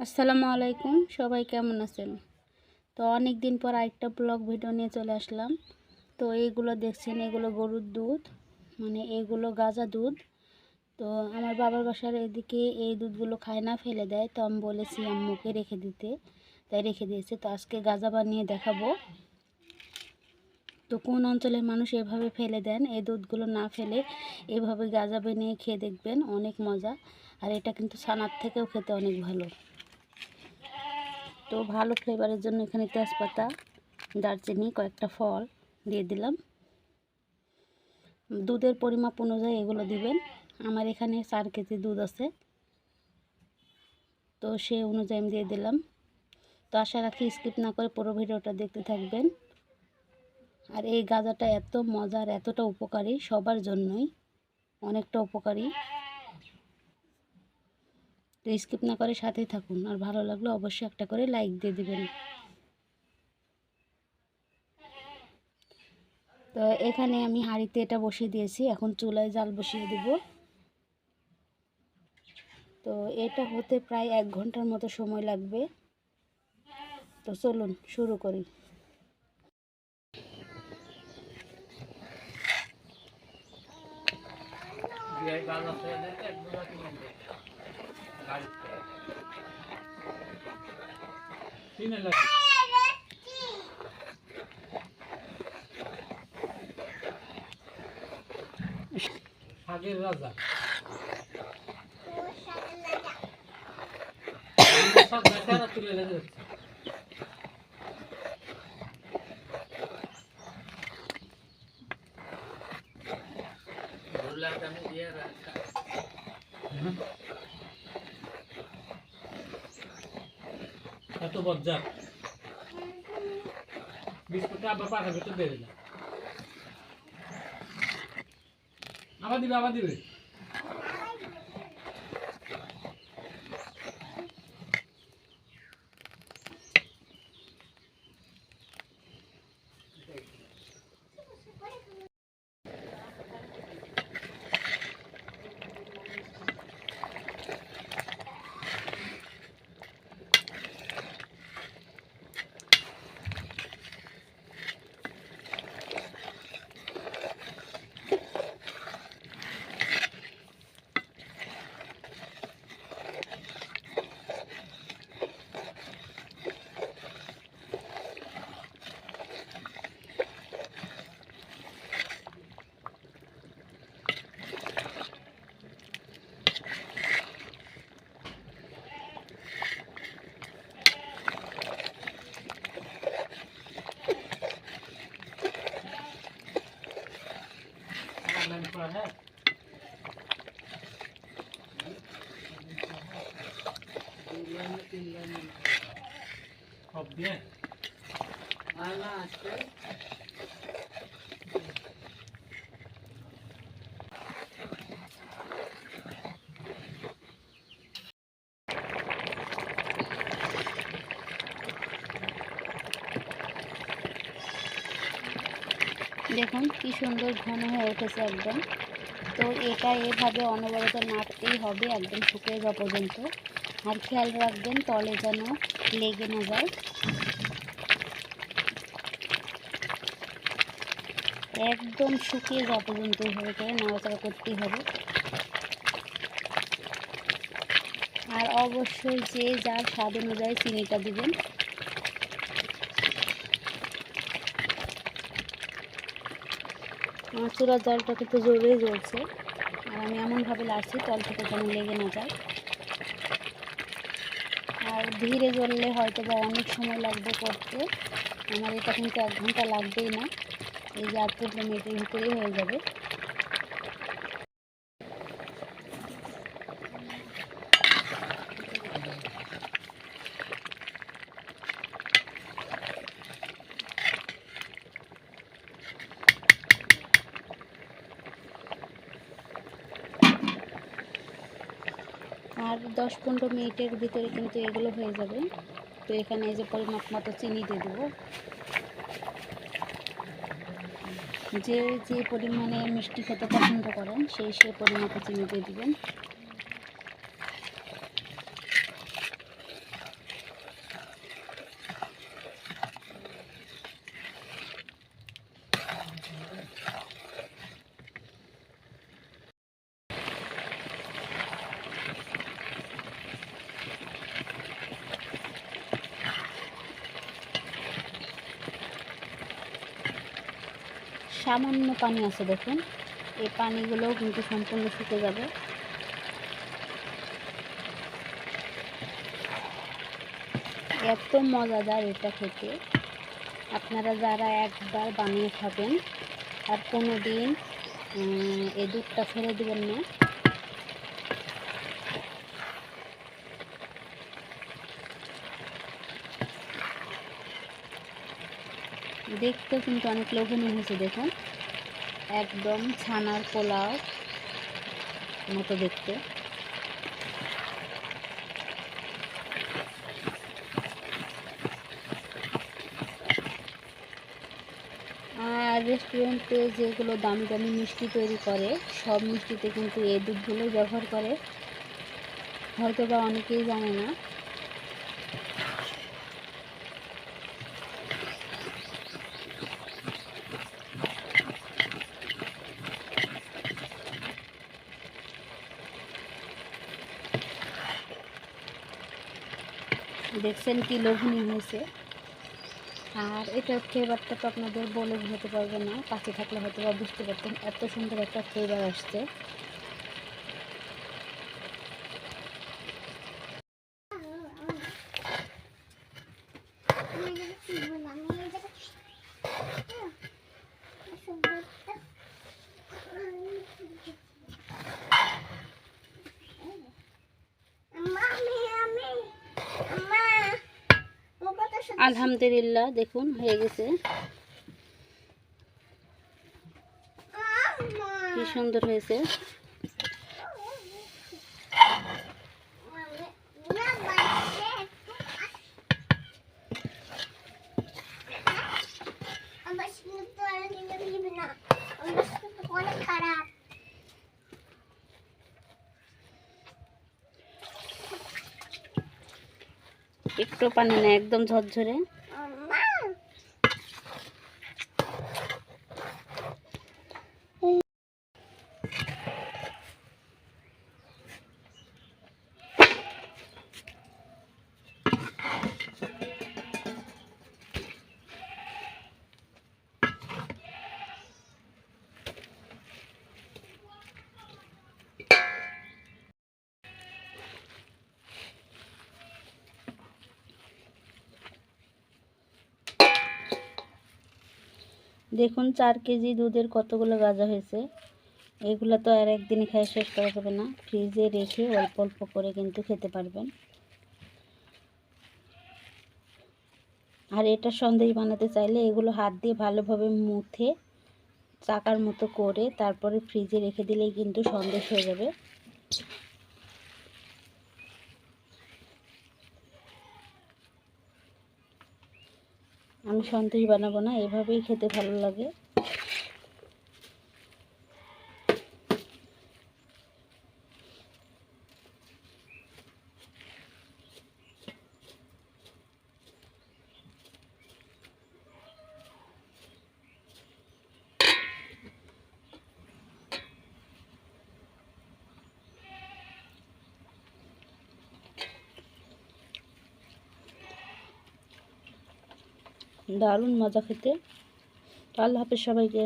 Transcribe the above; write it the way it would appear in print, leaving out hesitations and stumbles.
আসসালামু আলাইকুম, সবাই কেমন আছেন? তো অনেক দিন পর আরেকটা ব্লগ ভিডিও নিয়ে চলে আসলাম। তো এইগুলো দেখছেন, এগুলো গরুর দুধ, মানে এগুলো গাজা দুধ। তো আমার বাবার বাসার এদিকে এই দুধগুলো খায় না, ফেলে দেয়। তো আমি বলেছি আম্মুকে রেখে দিতে, তাই রেখে দিয়েছে। তো আজকে গাজা বানিয়ে দেখাবো। তো কোন অঞ্চলের মানুষ এভাবে ফেলে দেন, এই দুধগুলো না ফেলে এভাবে গাজা বানিয়ে খেয়ে দেখবেন, অনেক মজা। আর এটা কিন্তু ছানার থেকেও খেতে অনেক ভালো। তো ভালো ফ্লেভারের জন্য এখানে তেজপাতা, দারচিনি, কয়েকটা ফল দিয়ে দিলাম। দুধের পরিমাপ অনুযায়ী এগুলো দিবেন। আমার এখানে 4 কেজি দুধ আছে, তো সেই অনুযায়ী আমি দিয়ে দিলাম। তো আশা রাখি স্কিপ না করে পুরো ভিডিওটা দেখতে থাকবেন। আর এই গাজাটা এত মজার, এতটা উপকারী, সবার জন্যই অনেকটা উপকারী। তো স্কিপ না করে সাথেই থাকুন। আর ভালো লাগলে অবশ্যই একটা করে লাইক দিয়ে দিবেন। তো এখানে আমি হাঁড়িতে এটা বসিয়ে দিয়েছি, এখন চুলায় জাল বসিয়ে দেব। তো এটা হতে প্রায় 1 ঘন্টার মতো সময় লাগবে। তো চলুন শুরু করি। আগের রাজা সব বেচারা তুলে লেগে যাচ্ছে। এত বজ্জার বিস্কুটটা আবার পাখার ভিতর দিয়ে দিলাম। আবার দিবে হ্যাঁ। সব দিয়ে দেখুন কি সুন্দর ঘন হয়ে উঠেছে একদম। তো এটা এভাবে অনবরত নাড়তেই হবে একদম শুকিয়ে যাওয়া পর্যন্ত। আর খেয়াল রাখবেন তলে যেন লেগে না যায়। একদম শুকিয়ে যাওয়া পর্যন্ত এইভাবে করে নাড়াচাড়া করতেই হবে। আর অবশ্যই যে যার স্বাদ অনুযায়ী চিনিটা দিবেন। আমার চুলার জলটা কিন্তু জোরেই জ্বলছে, আর আমি এমনভাবে লাড়ছি তল থেকে যেন লেগে না যায়। আর ধীরে জ্বললে হয়তো বা অনেক সময় লাগবে করতে। আমার এটা কিন্তু 1 ঘন্টা লাগবেই না, এই যে 8-15 মিনিটের ভিতরেই হয়ে যাবে। আর 10-15 মিনিটের ভিতরে কিন্তু এগুলো হয়ে যাবে। তো এখানে এই যে পরিমাপ মতো চিনি দিয়ে দেবো। যে যে পরিমাণে মিষ্টি খেতে পছন্দ করেন সেই পরিমাণে চিনি দিয়ে দেবেন। সামান্য পানি আছে দেখুন, এই পানিগুলোও কিন্তু সম্পূর্ণ শুকে যাবে। এত মজাদার এটা খেতে, আপনারা যারা একবার বানিয়ে খাবেন আর কোনো দিন এই দুধটা ফেলে দেবেন না। দেখতেও কিন্তু অনেক লোভনীয় হয়েছে দেখুন, একদম ছানার পোলাও মতো দেখতে। আর রেস্টুরেন্টে যেগুলো দামি দামি মিষ্টি তৈরি করে, সব মিষ্টিতে কিন্তু এই দুধগুলোই ব্যবহার করে, হয়তো বা অনেকেই জানে না। দেখছেন কি লোভনীয় হয়েছে। আর এটার ফ্লেভারটা তো আপনাদের বলে বোঝাতে পারবো না, কাছে থাকলে হয়তো বা বুঝতে পারতেন, এত সুন্দর একটা ফ্লেভার আসছে। আলহামদুলিল্লাহ দেখুন হয়ে গেছে, কি সুন্দর হয়েছে। একটু পানি না, একদম ঝরঝরে। দেখুন 4 কেজি দুধের কতগুলো গাজা হয়েছে। এগুলো তো আর একদিনে খেয়ে শেষ করা যাবে না, ফ্রিজে রেখে অল্প অল্প করে কিন্তু খেতে পারবেন। আর এটা সন্দেশ বানাতে চাইলে এগুলো হাত দিয়ে ভালোভাবে মুথে চাকার মতো করে তারপরে ফ্রিজে রেখে দিলেই কিন্তু সন্দেশ হয়ে যাবে। আমি সন্দেশ বানাবো না, এভাবেই খেতে ভালো লাগে। দারুণ মজা খেতে। আল্লাহ হাফেজ সবাইকে।